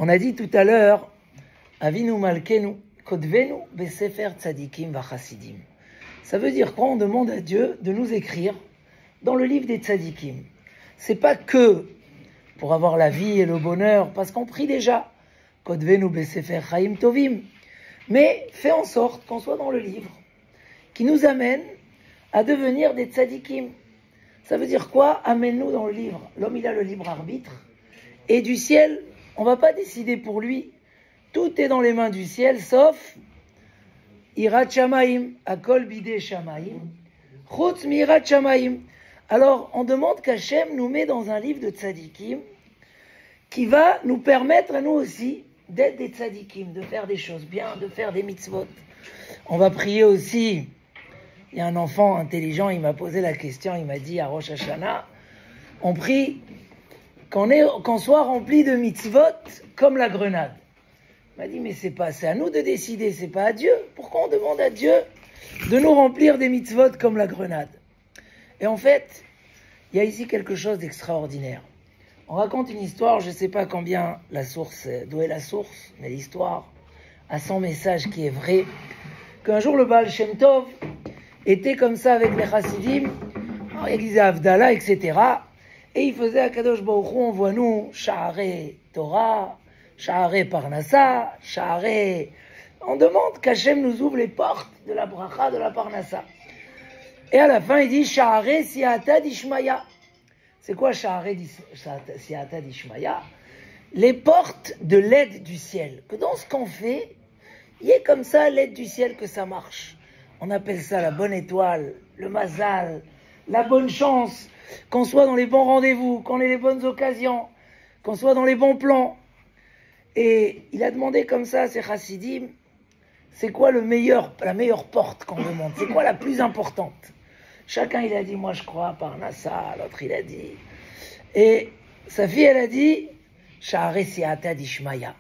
On a dit tout à l'heure, Avinu Malkenu, Kodvenu Besefer Tzadikim Vachasidim. Ça veut dire quoi? On demande à Dieu de nous écrire dans le livre des Tzadikim. C'est pas que pour avoir la vie et le bonheur, parce qu'on prie déjà. Kodvenu Besefer Chaim Tovim. Mais fais en sorte qu'on soit dans le livre qui nous amène à devenir des Tzadikim. Ça veut dire quoi? Amène-nous dans le livre. L'homme, il a le libre arbitre. Et du ciel, on ne va pas décider pour lui. Tout est dans les mains du ciel, sauf Irat Shamaim, Akol Bidei Shamaim, Chutz Mirat Shamaim. Alors, on demande qu'Hachem nous met dans un livre de tzadikim qui va nous permettre à nous aussi d'être des tzadikim, de faire des choses bien, de faire des mitzvot. On va prier aussi. Il y a un enfant intelligent, il m'a posé la question, il m'a dit à Rosh Hashanah, on prie qu'on soit rempli de mitzvot comme la grenade. Il m'a dit, mais c'est à nous de décider, c'est pas à Dieu. Pourquoi on demande à Dieu de nous remplir des mitzvot comme la grenade? Et en fait, il y a ici quelque chose d'extraordinaire. On raconte une histoire, je ne sais pas combien d'où est la source, mais l'histoire a son message qui est vrai, qu'un jour le Baal Shem Tov était comme ça avec les Chassidim, il disait Avdallah, etc. Et il faisait à Kadosh Baruch Hu, on voit nous, Sha'arei Torah, Sha'arei Parnassa, Sha'arei... On demande qu'Hachem nous ouvre les portes de la bracha, de la Parnassa. Et à la fin, il dit Sha'arei Siata d'Ishmaya. C'est quoi Sha'arei Siata d'Ishmaya? Les portes de l'aide du ciel. Que dans ce qu'on fait, il y ait comme ça l'aide du ciel, que ça marche. On appelle ça la bonne étoile, le mazal, la bonne chance, qu'on soit dans les bons rendez-vous, qu'on ait les bonnes occasions, qu'on soit dans les bons plans. Et il a demandé comme ça à ses chassidim, c'est quoi la meilleure porte qu'on demande? C'est quoi la plus importante? Chacun il a dit, moi je crois à Parnassa, l'autre il a dit. Et sa fille elle a dit, Sha'arei Siata d'Ishmaya.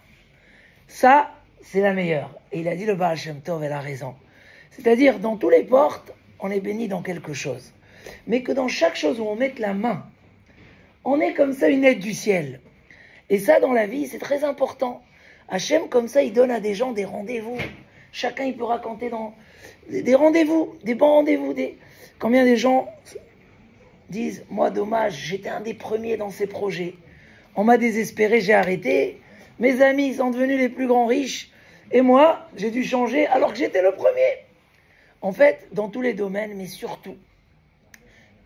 Ça, c'est la meilleure. Et il a dit, le Baal Shem Tov, elle a raison. C'est-à-dire, dans toutes les portes, on est béni dans quelque chose. Mais que dans chaque chose où on met la main, on est comme ça une aide du ciel. Et ça, dans la vie, c'est très important. Hachem, comme ça, il donne à des gens des rendez-vous. Chacun, il peut raconter dans des rendez-vous, des bons rendez-vous. Combien de gens disent, moi, dommage, j'étais un des premiers dans ces projets. On m'a désespéré, j'ai arrêté. Mes amis sont devenus les plus grands riches. Et moi, j'ai dû changer alors que j'étais le premier. En fait, dans tous les domaines, mais surtout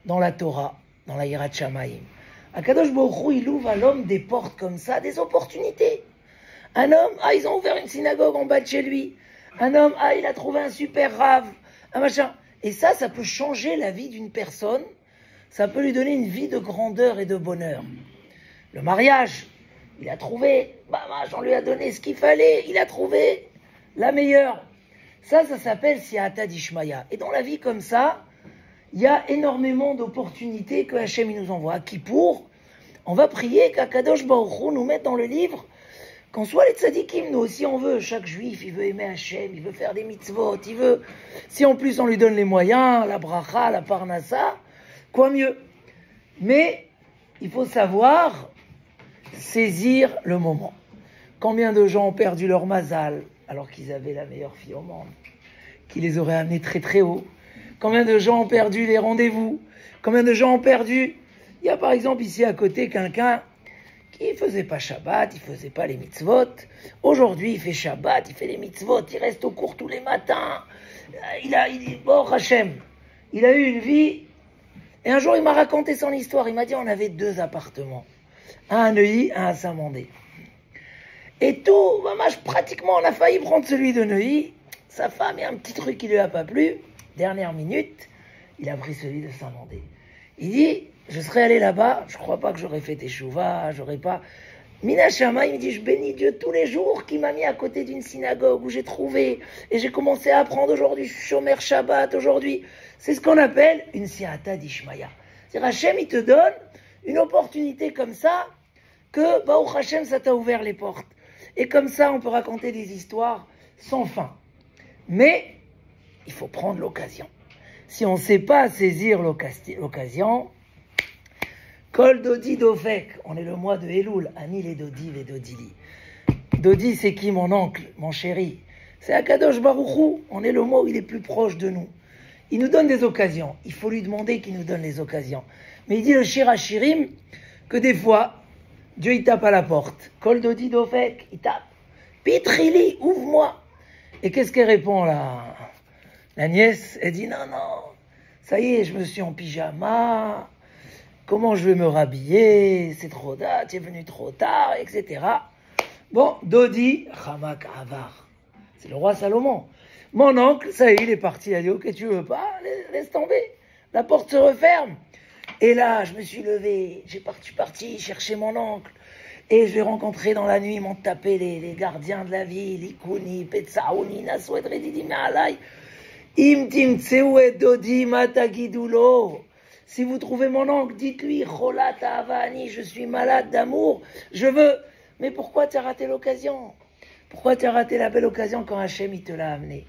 dans la Torah, dans la Yirat Shamayim. Akadosh Baruch Hu, il ouvre à l'homme des portes comme ça, des opportunités. Un homme, ils ont ouvert une synagogue en bas de chez lui. Un homme, il a trouvé un super rave, un machin. Et ça peut changer la vie d'une personne. Ça peut lui donner une vie de grandeur et de bonheur. Le mariage, il a trouvé, on lui a donné ce qu'il fallait. Il a trouvé la meilleure. Ça s'appelle Siata d'Ishmaya. Et dans la vie comme ça, il y a énormément d'opportunités que Hachem nous envoie. À Kippour, on va prier qu'Akadosh Baruch Hu nous mette dans le livre, qu'on soit les tzadikim, nous aussi on veut. Chaque juif, il veut aimer Hachem, il veut faire des mitzvot, il veut... Si en plus on lui donne les moyens, la bracha, la parnassa, quoi mieux? Mais il faut savoir saisir le moment. Combien de gens ont perdu leur mazal alors qu'ils avaient la meilleure fille au monde, qui les aurait amenés très très haut? Combien de gens ont perdu les rendez-vous? Combien de gens ont perdu... Il y a par exemple ici à côté quelqu'un qui ne faisait pas Shabbat, il ne faisait pas les mitzvot. Aujourd'hui, il fait Shabbat, il fait les mitzvot, il reste au cours tous les matins. Il dit, bon, Hachem, il a eu une vie. Et un jour, il m'a raconté son histoire. Il m'a dit, on avait 2 appartements. Un à Neuilly, un à Saint-Mandé. Et tout, pratiquement, on a failli prendre celui de Neuilly. Sa femme, il y a un petit truc qui ne lui a pas plu. Dernière minute, il a pris celui de Saint-Mandé. Il dit, je serais allé là-bas, je ne crois pas que j'aurais fait teshuva, j'aurais pas... Mina Shama, il me dit, je bénis Dieu tous les jours qui m'a mis à côté d'une synagogue où j'ai trouvé, et j'ai commencé à apprendre aujourd'hui, je suis Shomer Shabbat aujourd'hui. C'est ce qu'on appelle une siata d'Ishmaya. C'est-à-dire, Hachem, il te donne une opportunité comme ça, que, Baruch Hachem, ça t'a ouvert les portes. Et comme ça, on peut raconter des histoires sans fin. Mais, il faut prendre l'occasion. Si on ne sait pas saisir l'occasion, Kol Dodi Dofek, on est le mois de Elul, Ani les Dodi et Dodili. Dodi, c'est qui mon oncle, mon chéri? C'est Akadosh Baruch Hu. On est le mot où il est plus proche de nous. Il nous donne des occasions. Il faut lui demander qu'il nous donne les occasions. Mais il dit le Shir HaShirim que des fois, Dieu il tape à la porte. Kol Dodi Dofek, il tape. Pitrili, ouvre-moi. Et qu'est-ce qu'elle répond là? La nièce, elle dit non, ça y est, je me suis en pyjama. Comment je vais me rhabiller? C'est trop tard, tu es venu trop tard, etc. Bon, Dodi, Hamak Avar. C'est le roi Salomon. Mon oncle, ça y est, il est parti. Il a dit, ok, tu veux pas? Laisse tomber. La porte se referme. Et là, je me suis levé. Je suis parti chercher mon oncle. Et je l'ai rencontré dans la nuit. Ils m'ont tapé les gardiens de la ville. Ikuni, Petsaouni, Nasoued, Redidi, Maalai. Im Timtseu et Dodi, Matagidulo. Si vous trouvez mon oncle, dites-lui, Cholata Avani, je suis malade d'amour. Je veux. Mais pourquoi tu as raté l'occasion? Pourquoi tu as raté la belle occasion quand Hachem il te l'a amené?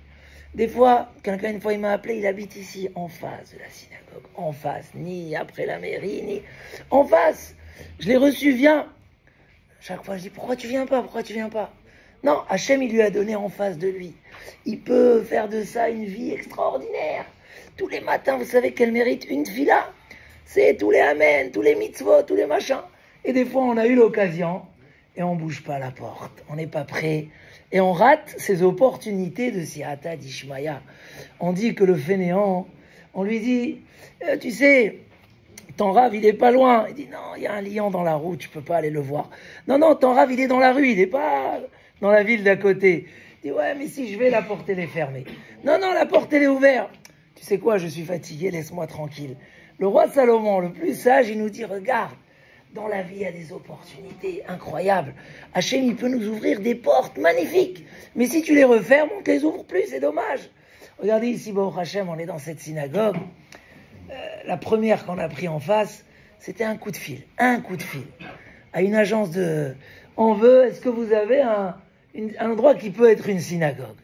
Des fois, quelqu'un une fois il m'a appelé, il habite ici, en face de la synagogue, en face, ni après la mairie, ni en face. Je l'ai reçu, viens. Chaque fois je dis, pourquoi tu viens pas? Non, Hachem il lui a donné en face de lui. Il peut faire de ça une vie extraordinaire. Tous les matins, vous savez qu'elle mérite une fila. C'est tous les amen, tous les mitzvot, tous les machins. Et des fois on a eu l'occasion et on bouge pas la porte, on n'est pas prêt. Et on rate ces opportunités de Siyata d'Ishmaïa. On dit que le fainéant, on lui dit, tu sais, ton rave, il est pas loin. Il dit, non, il y a un lion dans la route, tu peux pas aller le voir. Non, ton rave, il est dans la rue, il est pas dans la ville d'à côté. Il dit, ouais, mais si je vais, la porte, elle est fermée. Non, la porte, elle est ouverte. Tu sais quoi, je suis fatigué, laisse-moi tranquille. Le roi Salomon, le plus sage, il nous dit, regarde, dans la vie, il y a des opportunités incroyables. Hachem, il peut nous ouvrir des portes magnifiques. Mais si tu les refermes, on ne te les ouvre plus, c'est dommage. Regardez ici, Baruch Hachem, on est dans cette synagogue. La première qu'on a pris en face, c'était un coup de fil. À une agence de... On veut, est-ce que vous avez un endroit qui peut être une synagogue?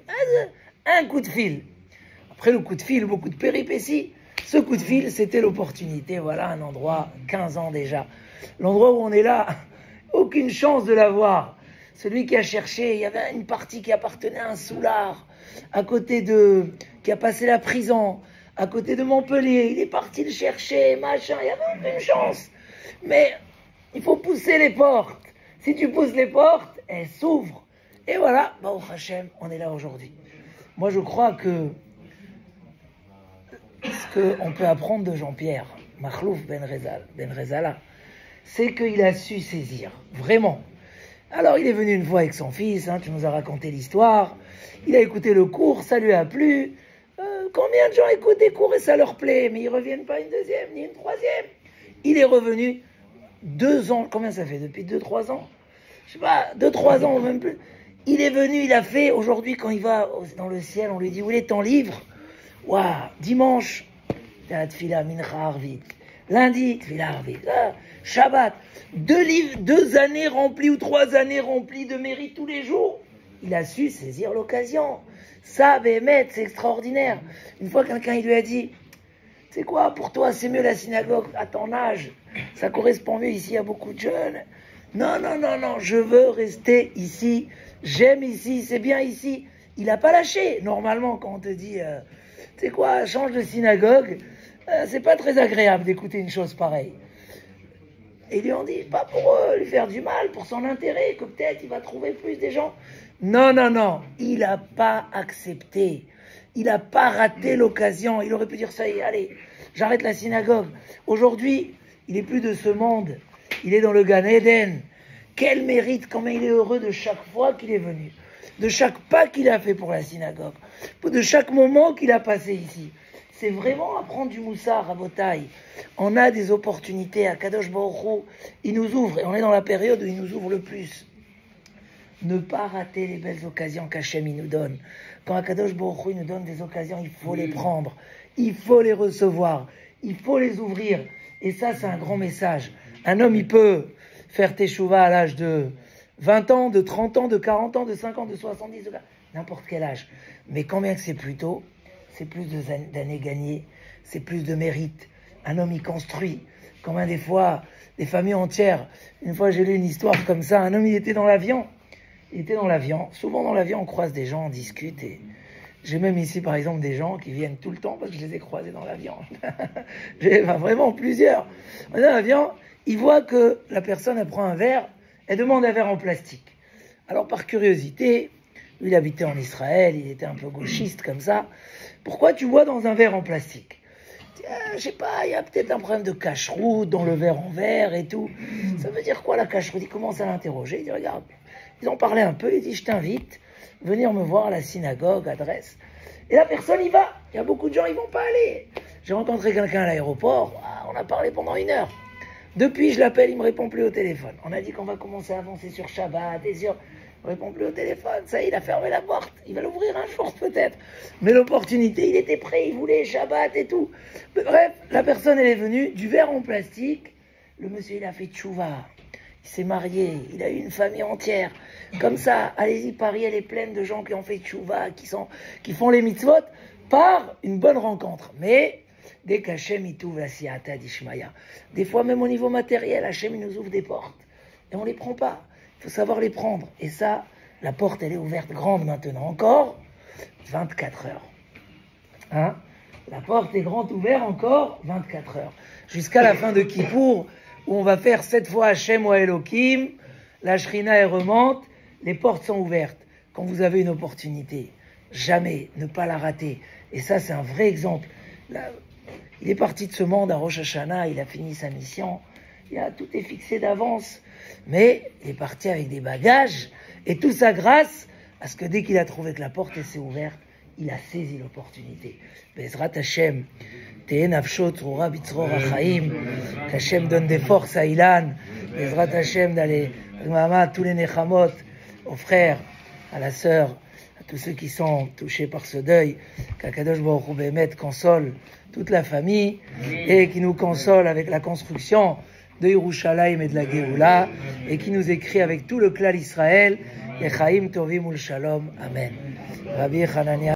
Un coup de fil. Après le coup de fil, beaucoup de péripéties. Ce coup de fil, c'était l'opportunité. Voilà un endroit, 15 ans déjà. L'endroit où on est là, aucune chance de l'avoir. Celui qui a cherché, il y avait une partie qui appartenait à un soulard, qui a passé la prison, à côté de Montpellier. Il est parti le chercher, machin, il n'y avait aucune chance. Mais il faut pousser les portes. Si tu pousses les portes, elles s'ouvrent. Et voilà, Baruch Hashem, on est là aujourd'hui. Moi, je crois que ce qu'on peut apprendre de Jean-Pierre, Makhlouf Ben Rezala, c'est qu'il a su saisir, vraiment. Alors, il est venu une fois avec son fils, tu nous as raconté l'histoire, il a écouté le cours, ça lui a plu. Combien de gens écoutent des cours et ça leur plaît, mais ils ne reviennent pas une deuxième, ni une troisième. Il est revenu 2 ans, combien ça fait, depuis 2-3 ans? Je sais pas, 2-3 ans ou même plus. Il est venu, il a fait, aujourd'hui, quand il va dans le ciel, on lui dit, où est ton livre? Waouh, dimanche, Tfila Mincha Arvit. Lundi, Tfila Arvit. Shabbat, 2 années remplies ou 3 années remplies de mérite tous les jours. Il a su saisir l'occasion. Ça, Bémet, c'est extraordinaire. Une fois, quelqu'un, il lui a dit, c'est quoi, pour toi, c'est mieux la synagogue à ton âge. Ça correspond mieux ici à beaucoup de jeunes. Non, je veux rester ici. J'aime ici, c'est bien ici. Il n'a pas lâché. Normalement, quand on te dit, tu sais quoi, change de synagogue, c'est pas très agréable d'écouter une chose pareille. Et ils lui ont dit, pas pour lui faire du mal, pour son intérêt, que peut-être il va trouver plus des gens. Non, il n'a pas accepté. Il n'a pas raté l'occasion. Il aurait pu dire, ça y est, allez, j'arrête la synagogue. Aujourd'hui, il n'est plus de ce monde. Il est dans le Gan Eden. Quel mérite, combien il est heureux de chaque fois qu'il est venu. De chaque pas qu'il a fait pour la synagogue. De chaque moment qu'il a passé ici. C'est vraiment apprendre du moussard à Botaï. On a des opportunités à Kadosh Baruch Hu. Il nous ouvre, et on est dans la période où il nous ouvre le plus. Ne pas rater les belles occasions qu'Hachem il nous donne. Quand Akadosh Baruch Hu nous donne des occasions, il faut les prendre. Il faut les recevoir. Il faut les ouvrir. Et ça, c'est un grand message. Un homme, il peut faire teshuva à l'âge de 20 ans, de 30 ans, de 40 ans, de 50 ans, de 70 ans, n'importe quel âge. Mais combien que c'est plus tôt, c'est plus d'années gagnées, c'est plus de mérite. Un homme, il construit. Combien des fois, des familles entières. Une fois, j'ai lu une histoire comme ça. Un homme, il était dans l'avion. il était dans l'avion. Souvent dans l'avion, on croise des gens, on discute. Et j'ai même ici, par exemple, des gens qui viennent tout le temps parce que je les ai croisés dans l'avion. J'ai vraiment plusieurs. On est dans l'avion, il voit que la personne, elle prend un verre, elle demande un verre en plastique. Alors par curiosité, lui, il habitait en Israël, il était un peu gauchiste comme ça. Pourquoi tu bois dans un verre en plastique? Je sais pas, il y a peut-être un problème de cache-route dans le verre en verre et tout. Ça veut dire quoi la cache-route? Il commence à l'interroger, il dit regarde, ils ont parlé un peu, il dit je t'invite à venir me voir à la synagogue, adresse. Et la personne y va. Il y a beaucoup de gens, ils vont pas aller. J'ai rencontré quelqu'un à l'aéroport, on a parlé pendant 1 heure. Depuis, je l'appelle, il me répond plus au téléphone. On a dit qu'on va commencer à avancer sur Shabbat et sur... Il ne répond plus au téléphone, ça y est, il a fermé la porte. Il va l'ouvrir un jour peut-être. Mais l'opportunité, il était prêt, il voulait Shabbat et tout. Mais bref, la personne, elle est venue, du verre en plastique. Le monsieur, il a fait tchouva. Il s'est marié, il a eu une famille entière. Comme ça, allez-y, Paris, elle est pleine de gens qui ont fait tchouva, qui font les mitzvot, par une bonne rencontre. Mais, dès qu'Hachem, il t'ouvre la siyata d'Ishmaïa, des fois, même au niveau matériel, Hachem, il nous ouvre des portes. Et on ne les prend pas. Il faut savoir les prendre. Et ça, la porte, elle est ouverte grande maintenant. Encore 24 heures. Hein? La porte est grande ouverte encore 24 heures. Jusqu'à la fin de Kippour, où on va faire 7 fois Hachem ou Elohim, la Shrina, elle remonte, les portes sont ouvertes. Quand vous avez une opportunité, jamais ne pas la rater. Et ça, c'est un vrai exemple. Là, il est parti de ce monde à Rosh Hashanah, il a fini sa mission. Tout est fixé d'avance. Mais il est parti avec des bagages, et tout ça grâce à ce que dès qu'il a trouvé que la porte s'est ouverte, il a saisi l'opportunité. Bezrat Hashem, Te'e Nafsho Tzrura Bitzror HaChaim, qu'Hashem donne des forces à Ilan, Bezrat Hashem d'aller, à tous les Nechamot, aux frères, à la sœur, à tous ceux qui sont touchés par ce deuil, qu'Akadosh Baruch Hu Behemet console toute la famille, et qui nous console avec la construction de Yerushalayim et de la Géoula, et qui nous écrit avec tout le clan Israël, Echaim Tovim ul Shalom. Amen. Rabbi Hanania.